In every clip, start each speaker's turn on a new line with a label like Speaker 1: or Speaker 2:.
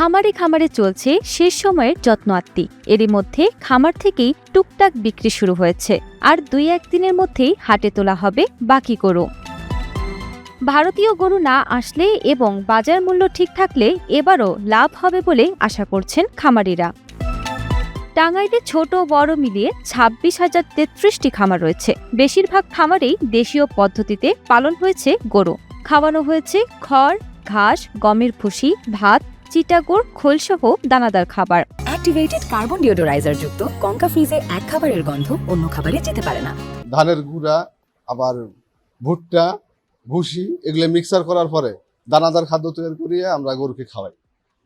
Speaker 1: খামারে খামারে চলছে শেষ সময়ের যত্ন আত্তি। এরই মধ্যে খামার থেকেই টুকটাক বিক্রি শুরু হয়েছে, আর 2-1 দিনের মধ্যেই হাটে তোলা হবে বাকি গরু। ভারতীয় গরু না আসলে এবং বাজার মূল্য ঠিক থাকলে এবারও লাভ হবে বলে আশা করছেন খামারিরা। টাঙ্গাইলে ছোট বড় মিলিয়ে 26,033টি খামার রয়েছে। বেশিরভাগ খামারেই দেশীয় পদ্ধতিতে পালন হয়েছে গরু। খাওয়ানো হয়েছে খড়, ঘাস, গমের ভুসি, ভাত, চিটাগুড়, খোলসহ দানাদার খাবার।
Speaker 2: অ্যাক্টিভেটেড কার্বন ডিওডোরাইজার যুক্ত কঙ্কা ফ্রিজের এক খাবারের গন্ধ অন্য খাবারে যেতে পারে না।
Speaker 3: ধানের গুঁড়া, আবার ভুট্টা, ভুসি এগুলো মিক্সার করার পরে দানাদার খাদ্য তৈরি করিয়ে আমরা গরুকে খাওয়াই।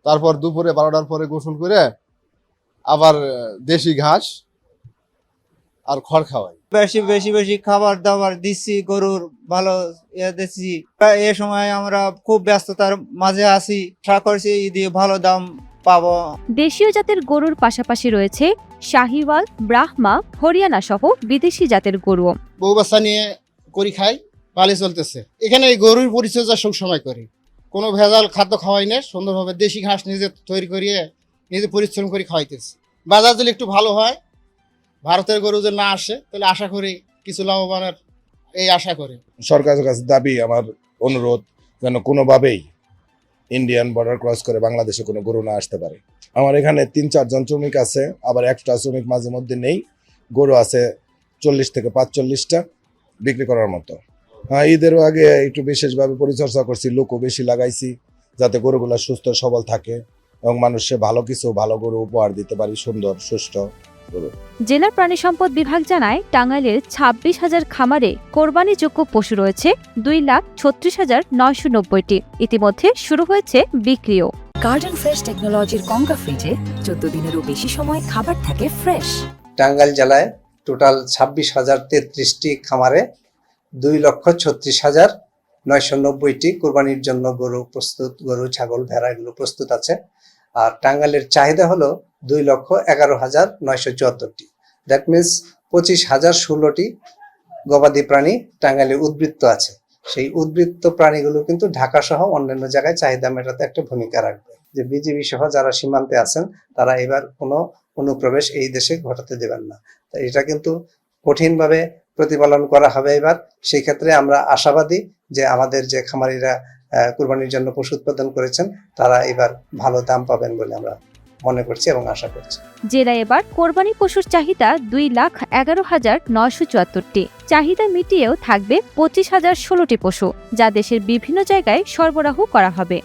Speaker 3: তারপর দুপুরে 12টার পরে গোসল করে আবার দেশি ঘাস আর খড় খাওয়াই।
Speaker 4: বেশি খাবার দাবার দিচ্ছি, গরুর ভালো দিচ্ছি। এ সময় আমরা খুব ব্যস্ততার মাঝে আছি, আশা করছি ঈদে ভালো দাম পাবো।
Speaker 1: দেশীয় জাতের গরুর পাশাপাশি রয়েছে শাহিওয়াল, ব্রাহ্মা, হরিয়ানা সহ বিদেশি জাতের গরুও।
Speaker 5: বউ বাচ্চা নিয়ে করি খাই, ভালো চলতেছে। এখানে এই গরুর পরিচর্যা সব সময় করি, কোনো ভেজাল খাদ্য খাওয়াই না, সুন্দরভাবে দেশি ঘাস নিজে তৈরি করিয়ে নিজে পরিশ্রম করে খাওয়াইতেছি। বাজার যদি একটু ভালো হয়, ভারতের গরু যদি না আসে, তাহলে আশা করি কিছু লাভবানের এই আশা করি।
Speaker 6: সরকারের কাছে দাবি, আমার অনুরোধ, যেন কোনোভাবেই ইন্ডিয়ান বর্ডার ক্রস করে বাংলাদেশে কোনো গরু না আসতে পারে। আমার এখানে 3-4 জন শ্রমিক আছে, আবার এক্সট্রা শ্রমিক মাঝে মধ্যে নেই। গরু আছে 40 থেকে 45টা বিক্রি করার মতো। ঈদেরও আগে একটু বিশেষভাবে পরিচর্যা করছি, লোকও বেশি লাগাইছি, যাতে গরুগুলা সুস্থ সবল থাকে এবং মানুষে ভালো গরু উপহার দিতে পারি, সুন্দর সুষ্ঠু গরু।
Speaker 1: জেলার প্রাণী সম্পদ বিভাগ জানায়, টাঙ্গাইলের 26,000 খামারে কোরবানিযোগ্য পশু রয়েছে 2,36,990টি। ইতিমধ্যে শুরু হয়েছে বিক্রিও।
Speaker 2: গার্ডেন ফ্রেশ টেকনোলজির কঙ্কা ফ্রিজে 14 দিনেরও বেশি সময় খাবার থাকে ফ্রেশ।
Speaker 7: টাঙ্গাইল জেলায় টোটাল 26,033টি খামারে 2,36,990টি কোরবানির জন্য গরু প্রস্তুত, গরু, ছাগল, ভেড়া এগুলো প্রস্তুত আছে। আর টাঙ্গাইলের চাহিদা হলো 2,11,974টি। দ্যাট মিনস 25,016টি গবাদি প্রাণী টাঙ্গাইলে উদ্বৃত্ত আছে। সেই উদ্বৃত্ত প্রাণীগুলো কিন্তু ঢাকা সহ অন্যান্য জায়গায় চাহিদা মেটাতে একটা ভূমিকা রাখবে। যে বিজিবি সহ যারা সীমান্তে আছেন, তারা এবার কোনো অনুপ্রবেশ এই দেশে ঘটাতে দেবেন না। তাই এটা কিন্তু কঠিনভাবে প্রতিপালন করা হবে এবার। সেই ক্ষেত্রে আমরা আশাবাদী যে আমাদের যে খামারিরা কুরবানির জন্য পশু উৎপাদন করেছেন, তারা এবার ভালো দাম পাবেন বলে আমরা মনে করছি এবং আশা করছি।
Speaker 1: জেলায় এবার কোরবানি পশুর চাহিদা 2,11,974টি। চাহিদা মিটিয়েও থাকবে 25,016টি পশু, যা দেশের বিভিন্ন জায়গায় সরবরাহ করা হবে।